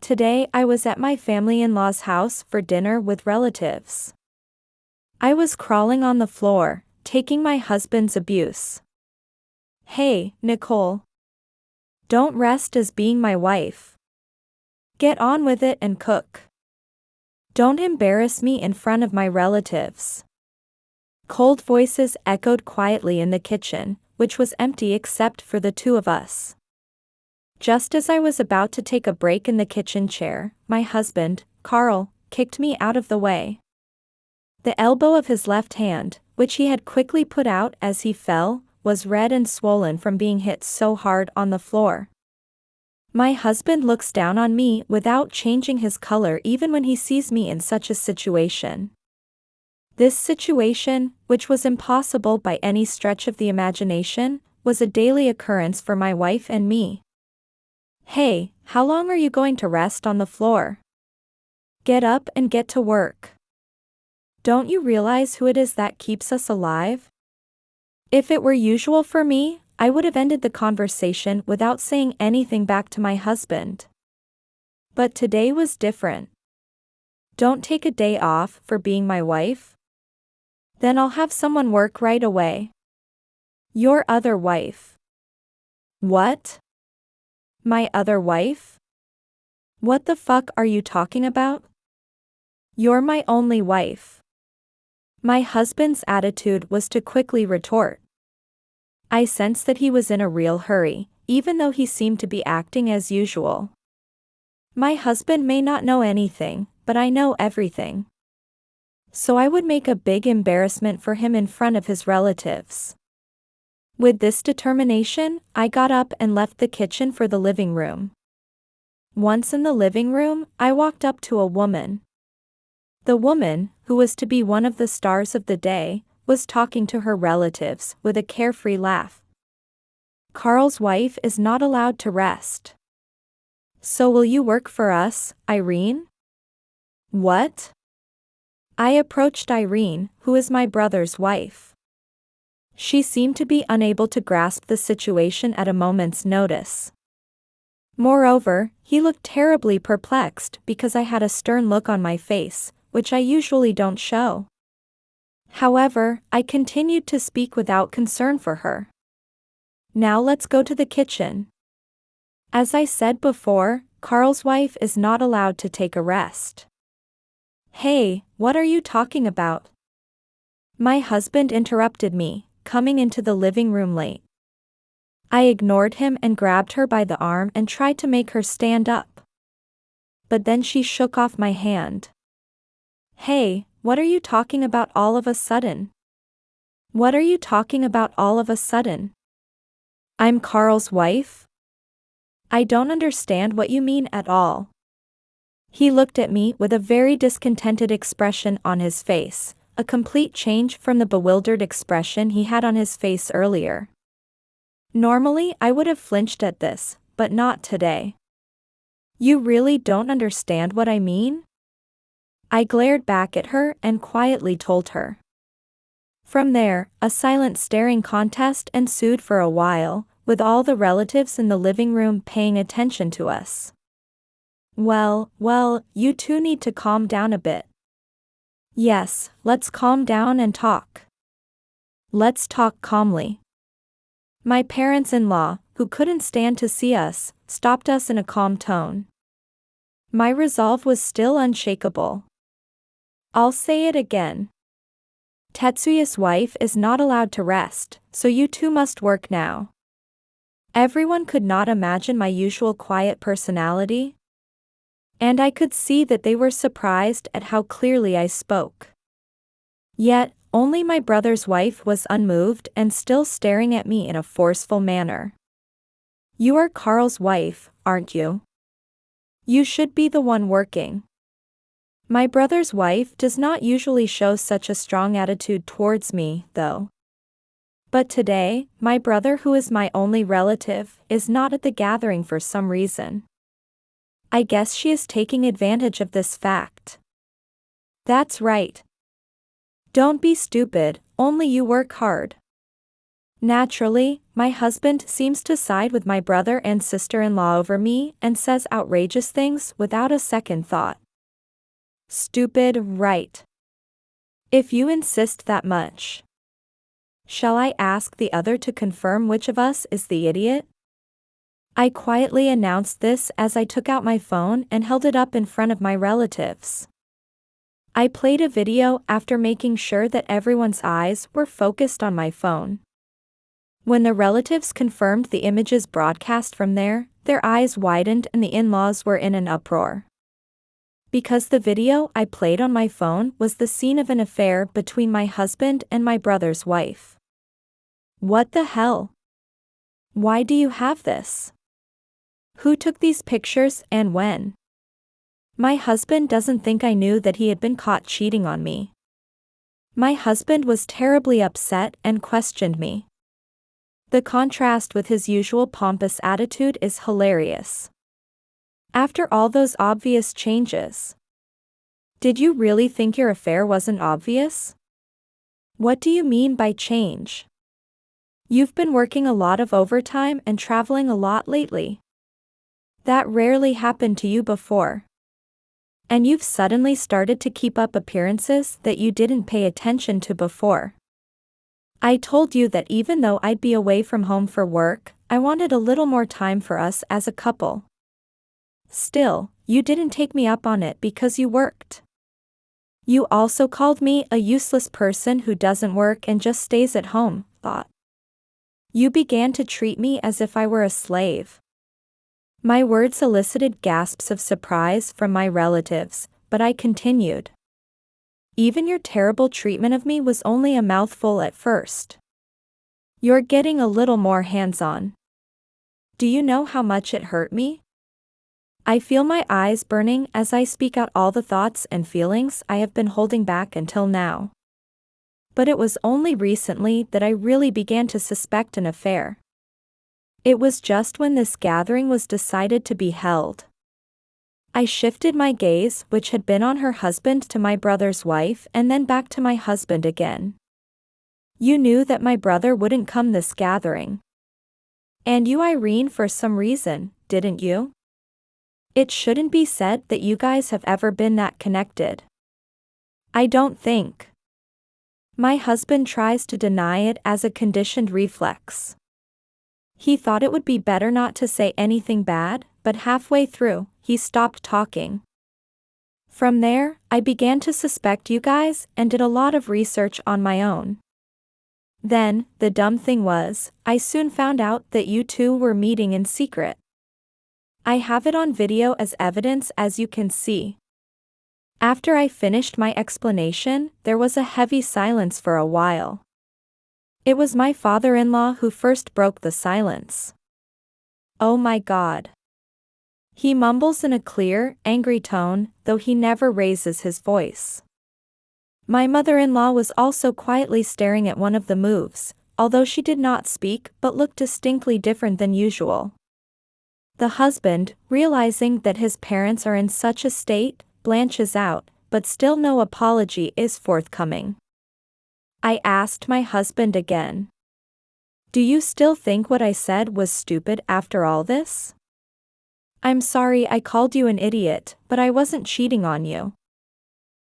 Today I was at my family-in-law's house for dinner with relatives. I was crawling on the floor, taking my husband's abuse. Hey, Nicole. Don't rest as being my wife. Get on with it and cook. Don't embarrass me in front of my relatives. Cold voices echoed quietly in the kitchen, which was empty except for the two of us. Just as I was about to take a break in the kitchen chair, my husband, Carl, kicked me out of the way. The elbow of his left hand, which he had quickly put out as he fell, was red and swollen from being hit so hard on the floor. My husband looks down on me without changing his color even when he sees me in such a situation. This situation, which was impossible by any stretch of the imagination, was a daily occurrence for my wife and me. Hey, how long are you going to rest on the floor? Get up and get to work. Don't you realize who it is that keeps us alive? If it were usual for me, I would have ended the conversation without saying anything back to my husband. But today was different. Don't take a day off for being my wife? Then I'll have someone work right away. Your other wife. What? My other wife? What the fuck are you talking about? You're my only wife. My husband's attitude was to quickly retort. I sensed that he was in a real hurry, even though he seemed to be acting as usual. My husband may not know anything, but I know everything. So I would make a big embarrassment for him in front of his relatives. With this determination, I got up and left the kitchen for the living room. Once in the living room, I walked up to a woman. The woman, who was to be one of the stars of the day, was talking to her relatives with a carefree laugh. Carl's wife is not allowed to rest. So will you work for us, Irene? What? I approached Irene, who is my brother's wife. She seemed to be unable to grasp the situation at a moment's notice. Moreover, he looked terribly perplexed because I had a stern look on my face, which I usually don't show. However, I continued to speak without concern for her. Now let's go to the kitchen. As I said before, Carl's wife is not allowed to take a rest. Hey, what are you talking about? My husband interrupted me, coming into the living room late. I ignored him and grabbed her by the arm and tried to make her stand up. But then she shook off my hand. Hey, what are you talking about all of a sudden? What are you talking about all of a sudden? I'm Carl's wife? I don't understand what you mean at all. He looked at me with a very discontented expression on his face, a complete change from the bewildered expression he had on his face earlier. Normally I would have flinched at this, but not today. You really don't understand what I mean? I glared back at her and quietly told her. From there, a silent staring contest ensued for a while, with all the relatives in the living room paying attention to us. Well, you two need to calm down a bit. Yes, let's calm down and talk. Let's talk calmly. My parents-in-law, who couldn't stand to see us, stopped us in a calm tone. My resolve was still unshakable. I'll say it again. Tetsuya's wife is not allowed to rest, so you two must work now. Everyone could not imagine my usual quiet personality, and I could see that they were surprised at how clearly I spoke. Yet, only my brother's wife was unmoved and still staring at me in a forceful manner. You are Carl's wife, aren't you? You should be the one working. My brother's wife does not usually show such a strong attitude towards me, though. But today, my brother, who is my only relative, is not at the gathering for some reason. I guess she is taking advantage of this fact. That's right. Don't be stupid, only you work hard. Naturally, My husband seems to side with my brother and sister-in-law over me and says outrageous things without a second thought. Stupid, right? If you insist that much. Shall I ask the other to confirm which of us is the idiot? I quietly announced this as I took out my phone and held it up in front of my relatives. I played a video after making sure that everyone's eyes were focused on my phone. When the relatives confirmed the images broadcast from there, their eyes widened and the in-laws were in an uproar. Because the video I played on my phone was the scene of an affair between my husband and my brother's wife. What the hell? Why do you have this? Who took these pictures and when? My husband doesn't think I knew that he had been caught cheating on me. My husband was terribly upset and questioned me. The contrast with his usual pompous attitude is hilarious. After all those obvious changes. Did you really think your affair wasn't obvious? What do you mean by change? You've been working a lot of overtime and traveling a lot lately. That rarely happened to you before. And you've suddenly started to keep up appearances that you didn't pay attention to before. I told you that even though I'd be away from home for work, I wanted a little more time for us as a couple. Still, you didn't take me up on it because you worked. You also called me a useless person who doesn't work and just stays at home, thought. You began to treat me as if I were a slave. My words elicited gasps of surprise from my relatives, but I continued. Even your terrible treatment of me was only a mouthful at first. You're getting a little more hands-on. Do you know how much it hurt me? I feel my eyes burning as I speak out all the thoughts and feelings I have been holding back until now. But it was only recently that I really began to suspect an affair. It was just when this gathering was decided to be held. I shifted my gaze, which had been on her husband, to my brother's wife and then back to my husband again. You knew that my brother wouldn't come this gathering. And you, Irene, for some reason, didn't you? It shouldn't be said that you guys have ever been that connected. I don't think. My husband tries to deny it as a conditioned reflex. He thought it would be better not to say anything bad, but halfway through, he stopped talking. From there, I began to suspect you guys and did a lot of research on my own. Then, the dumb thing was, I soon found out that you two were meeting in secret. I have it on video as evidence, as you can see. After I finished my explanation, there was a heavy silence for a while. It was my father-in-law who first broke the silence. Oh my God. He mumbles in a clear, angry tone, though he never raises his voice. My mother-in-law was also quietly staring at one of the moves, although she did not speak but looked distinctly different than usual. The husband, realizing that his parents are in such a state, blanches out, but still no apology is forthcoming. I asked my husband again. Do you still think what I said was stupid after all this? I'm sorry I called you an idiot, but I wasn't cheating on you.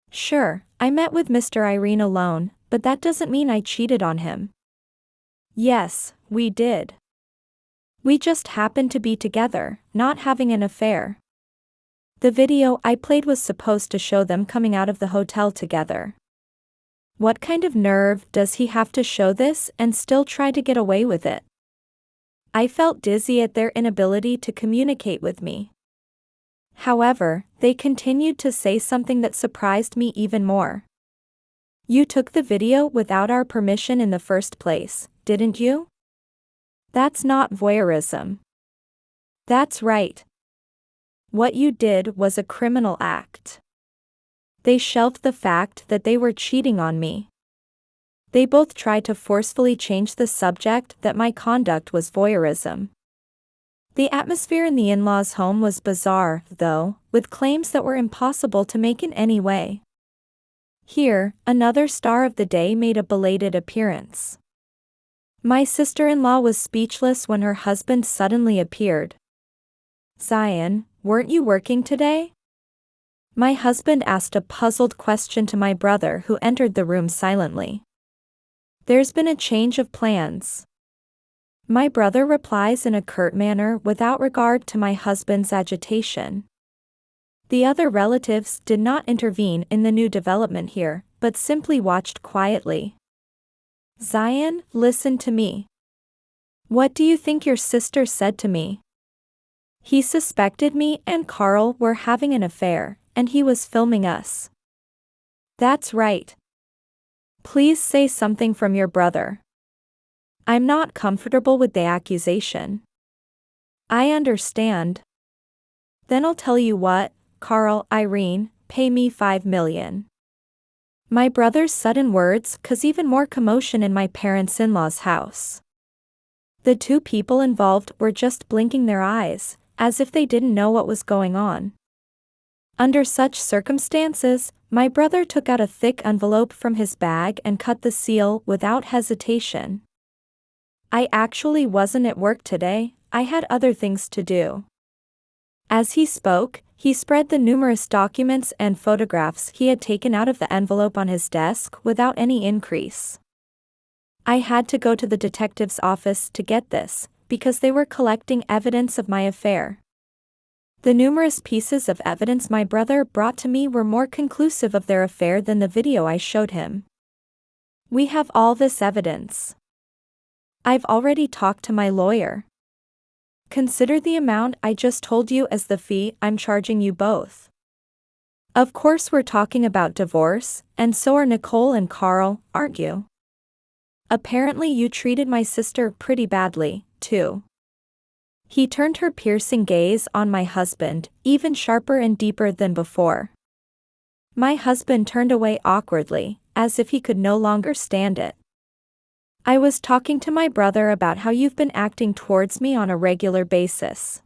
Sure, I met with Mr. Irene alone, but that doesn't mean I cheated on him. Yes, we did. We just happened to be together, not having an affair. The video I played was supposed to show them coming out of the hotel together. What kind of nerve does he have to show this and still try to get away with it? I felt dizzy at their inability to communicate with me. However, they continued to say something that surprised me even more. You took the video without our permission in the first place, didn't you? That's not voyeurism. That's right. What you did was a criminal act. They shelved the fact that they were cheating on me. They both tried to forcefully change the subject that my conduct was voyeurism. The atmosphere in the in-laws' home was bizarre, though, with claims that were impossible to make in any way. Here, another star of the day made a belated appearance. My sister-in-law was speechless when her husband suddenly appeared. Zion, weren't you working today? My husband asked a puzzled question to my brother, who entered the room silently. There's been a change of plans. My brother replies in a curt manner without regard to my husband's agitation. The other relatives did not intervene in the new development here, but simply watched quietly. Zion, listen to me. What do you think your sister said to me? He suspected me and Carl were having an affair, and he was filming us. That's right. Please say something from your brother. I'm not comfortable with the accusation. I understand. Then I'll tell you what, Carl, Irene, pay me $5 million. My brother's sudden words caused even more commotion in my parents-in-law's house. The two people involved were just blinking their eyes, as if they didn't know what was going on. Under such circumstances, my brother took out a thick envelope from his bag and cut the seal without hesitation. I actually wasn't at work today, I had other things to do. As he spoke, he spread the numerous documents and photographs he had taken out of the envelope on his desk without any increase. I had to go to the detective's office to get this, because they were collecting evidence of my affair. The numerous pieces of evidence my brother brought to me were more conclusive of their affair than the video I showed him. We have all this evidence. I've already talked to my lawyer. Consider the amount I just told you as the fee I'm charging you both. Of course we're talking about divorce, and so are Nicole and Carl, aren't you? Apparently you treated my sister pretty badly, too. He turned her piercing gaze on my husband, even sharper and deeper than before. My husband turned away awkwardly, as if he could no longer stand it. I was talking to my brother about how you've been acting towards me on a regular basis.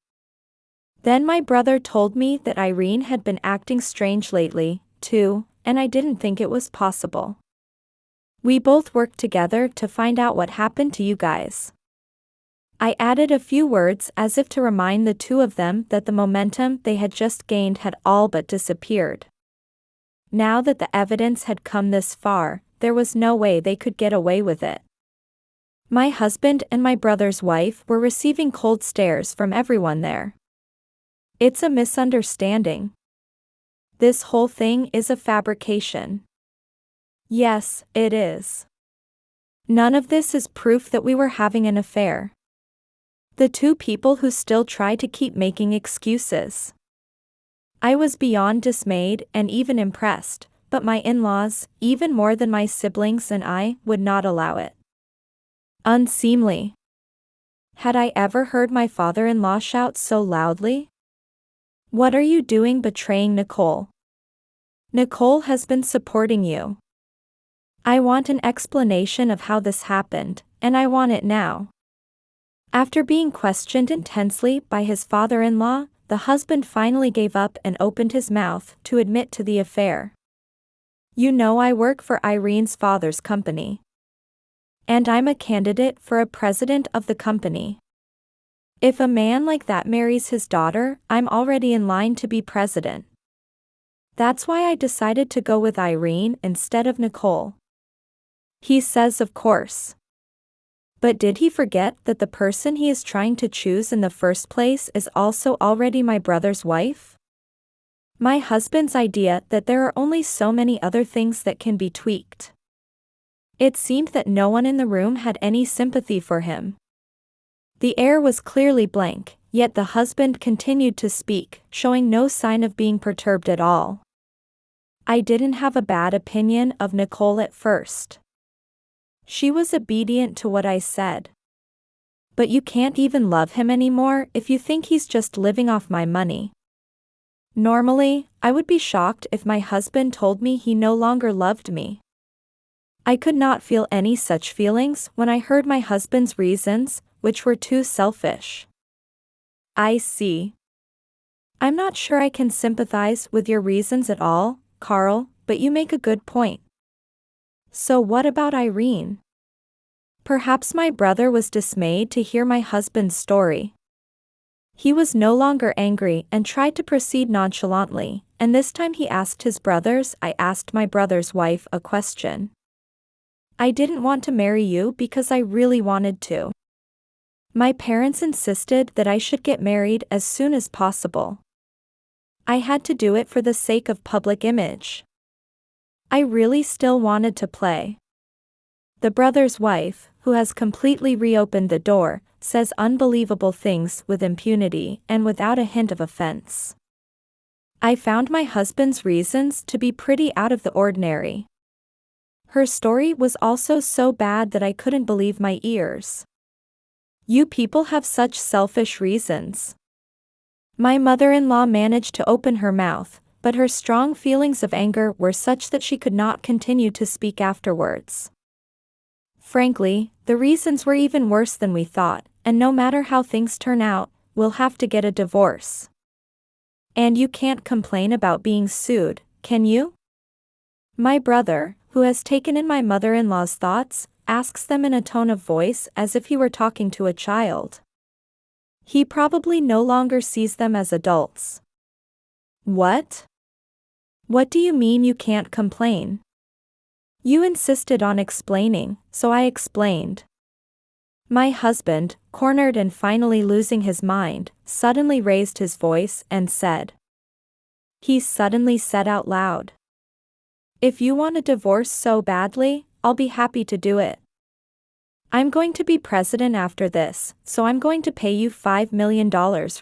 Then my brother told me that Irene had been acting strange lately, too, and I didn't think it was possible. We both worked together to find out what happened to you guys. I added a few words as if to remind the two of them that the momentum they had just gained had all but disappeared. Now that the evidence had come this far, there was no way they could get away with it. My husband and my brother's wife were receiving cold stares from everyone there. It's a misunderstanding. This whole thing is a fabrication. Yes, it is. None of this is proof that we were having an affair. The two people who still try to keep making excuses. I was beyond dismayed and even impressed, but my in-laws, even more than my siblings and I, would not allow it. Unseemly. Had I ever heard my father-in-law shout so loudly? What are you doing betraying Nicole? Nicole has been supporting you. I want an explanation of how this happened, and I want it now. After being questioned intensely by his father-in-law, the husband finally gave up and opened his mouth to admit to the affair. You know, I work for Irene's father's company. And I'm a candidate for a president of the company. If a man like that marries his daughter, I'm already in line to be president. That's why I decided to go with Irene instead of Nicole. He says, of course. But did he forget that the person he is trying to choose in the first place is also already my brother's wife? My husband's idea that there are only so many other things that can be tweaked. It seemed that no one in the room had any sympathy for him. The air was clearly blank, yet the husband continued to speak, showing no sign of being perturbed at all. I didn't have a bad opinion of Nicole at first. She was obedient to what I said. But you can't even love him anymore if you think he's just living off my money. Normally, I would be shocked if my husband told me he no longer loved me. I could not feel any such feelings when I heard my husband's reasons, which were too selfish. I see. I'm not sure I can sympathize with your reasons at all, Carl, but you make a good point. So what about Irene? Perhaps my brother was dismayed to hear my husband's story. He was no longer angry and tried to proceed nonchalantly, and this time he asked his brothers. I asked my brother's wife a question. I didn't want to marry you because I really wanted to. My parents insisted that I should get married as soon as possible. I had to do it for the sake of public image. I really still wanted to play. The brother's wife, who has completely reopened the door, says unbelievable things with impunity and without a hint of offense. I found my husband's reasons to be pretty out of the ordinary. Her story was also so bad that I couldn't believe my ears. You people have such selfish reasons. My mother-in-law managed to open her mouth, but her strong feelings of anger were such that she could not continue to speak afterwards. Frankly, the reasons were even worse than we thought, and no matter how things turn out, we'll have to get a divorce. And you can't complain about being sued, can you? My brother, who has taken in my mother-in-law's thoughts, asks them in a tone of voice as if he were talking to a child. He probably no longer sees them as adults. What? What do you mean you can't complain? You insisted on explaining, so I explained. My husband, cornered and finally losing his mind, suddenly raised his voice and said. He suddenly said out loud. If you want a divorce so badly, I'll be happy to do it. I'm going to be president after this, so I'm going to pay you $5 million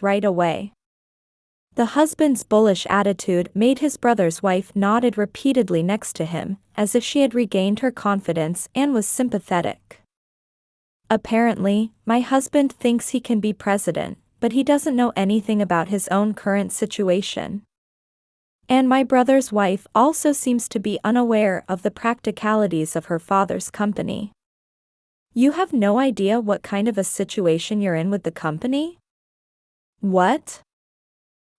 right away. The husband's bullish attitude made his brother's wife nodded repeatedly next to him, as if she had regained her confidence and was sympathetic. Apparently, my husband thinks he can be president, but he doesn't know anything about his own current situation. And my brother's wife also seems to be unaware of the practicalities of her father's company. You have no idea what kind of a situation you're in with the company? What?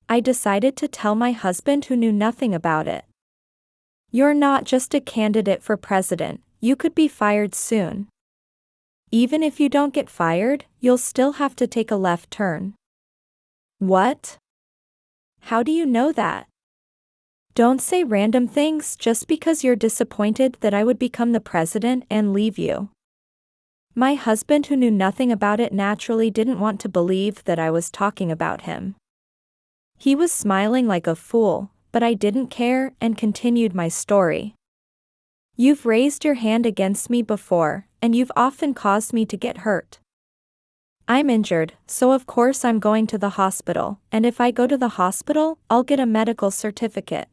I decided to tell my husband, who knew nothing about it. You're not just a candidate for president, you could be fired soon. Even if you don't get fired, you'll still have to take a left turn. What? How do you know that? Don't say random things just because you're disappointed that I would become the president and leave you. My husband, who knew nothing about it, naturally didn't want to believe that I was talking about him. He was smiling like a fool, but I didn't care and continued my story. You've raised your hand against me before, and you've often caused me to get hurt. I'm injured, so of course I'm going to the hospital, and if I go to the hospital, I'll get a medical certificate.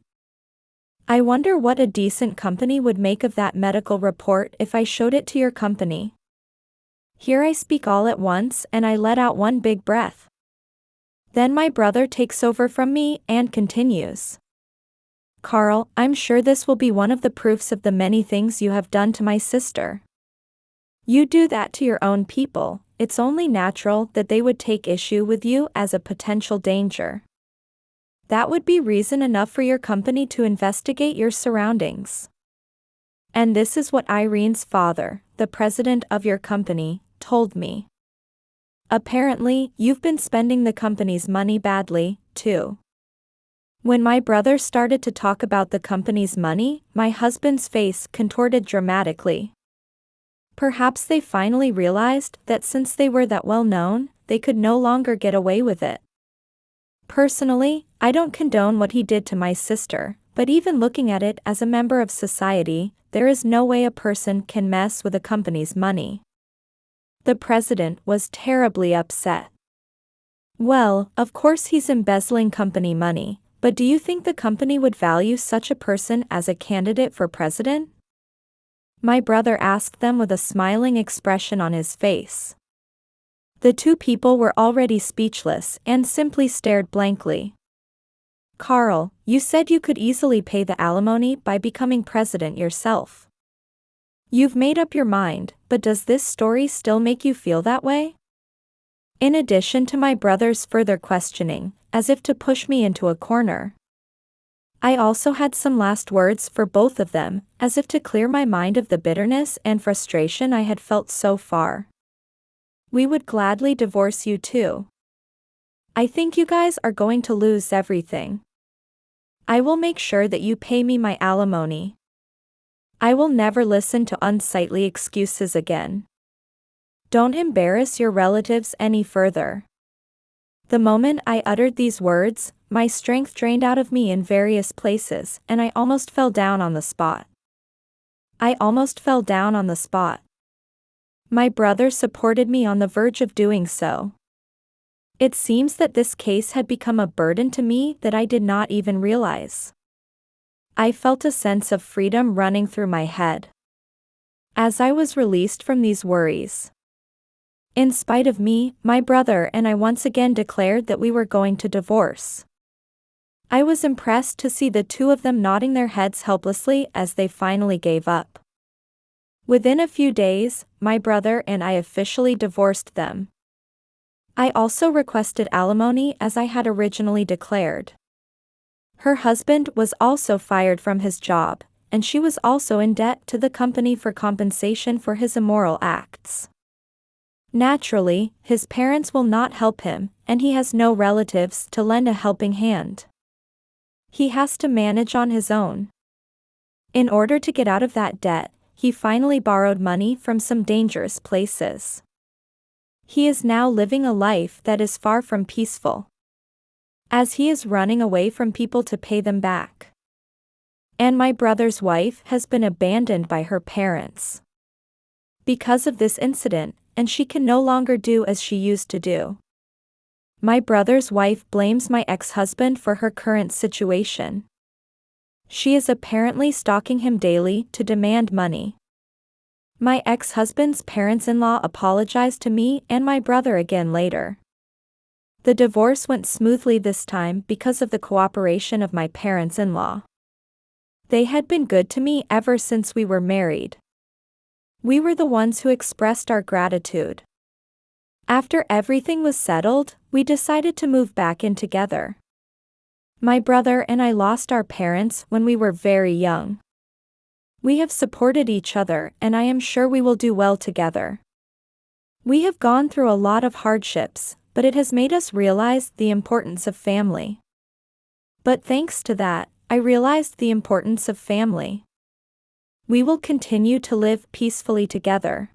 I wonder what a decent company would make of that medical report if I showed it to your company. Here I speak all at once and I let out one big breath. Then my brother takes over from me and continues. Carl, I'm sure this will be one of the proofs of the many things you have done to my sister. You do that to your own people, it's only natural that they would take issue with you as a potential danger. That would be reason enough for your company to investigate your surroundings. And this is what Irene's father, the president of your company, told me. Apparently, you've been spending the company's money badly, too. When my brother started to talk about the company's money, my husband's face contorted dramatically. Perhaps they finally realized that since they were that well known, they could no longer get away with it. Personally, I don't condone what he did to my sister, but even looking at it as a member of society, there is no way a person can mess with a company's money. The president was terribly upset. Well, of course he's embezzling company money, but do you think the company would value such a person as a candidate for president? My brother asked them with a smiling expression on his face. The two people were already speechless and simply stared blankly. Carl, you said you could easily pay the alimony by becoming president yourself. You've made up your mind, but does this story still make you feel that way? In addition to my brother's further questioning, as if to push me into a corner, I also had some last words for both of them, as if to clear my mind of the bitterness and frustration I had felt so far. We would gladly divorce you too. I think you guys are going to lose everything. I will make sure that you pay me my alimony. I will never listen to unsightly excuses again. Don't embarrass your relatives any further. The moment I uttered these words, my strength drained out of me in various places, and I almost fell down on the spot. My brother supported me on the verge of doing so. It seems that this case had become a burden to me that I did not even realize. I felt a sense of freedom running through my head as I was released from these worries. In spite of me, my brother and I once again declared that we were going to divorce. I was impressed to see the two of them nodding their heads helplessly as they finally gave up. Within a few days, my brother and I officially divorced them. I also requested alimony as I had originally declared. Her husband was also fired from his job, and she was also in debt to the company for compensation for his immoral acts. Naturally, his parents will not help him, and he has no relatives to lend a helping hand. He has to manage on his own. In order to get out of that debt, he finally borrowed money from some dangerous places. He is now living a life that is far from peaceful, as he is running away from people to pay them back. And my brother's wife has been abandoned by her parents because of this incident, and she can no longer do as she used to do. My brother's wife blames my ex-husband for her current situation. She is apparently stalking him daily to demand money. My ex-husband's parents-in-law apologized to me and my brother again later. The divorce went smoothly this time because of the cooperation of my parents-in-law. They had been good to me ever since we were married. We were the ones who expressed our gratitude. After everything was settled, we decided to move back in together. My brother and I lost our parents when we were very young. We have supported each other, and I am sure we will do well together. We have gone through a lot of hardships, but it has made us realize the importance of family. But thanks to that, I realized the importance of family. We will continue to live peacefully together.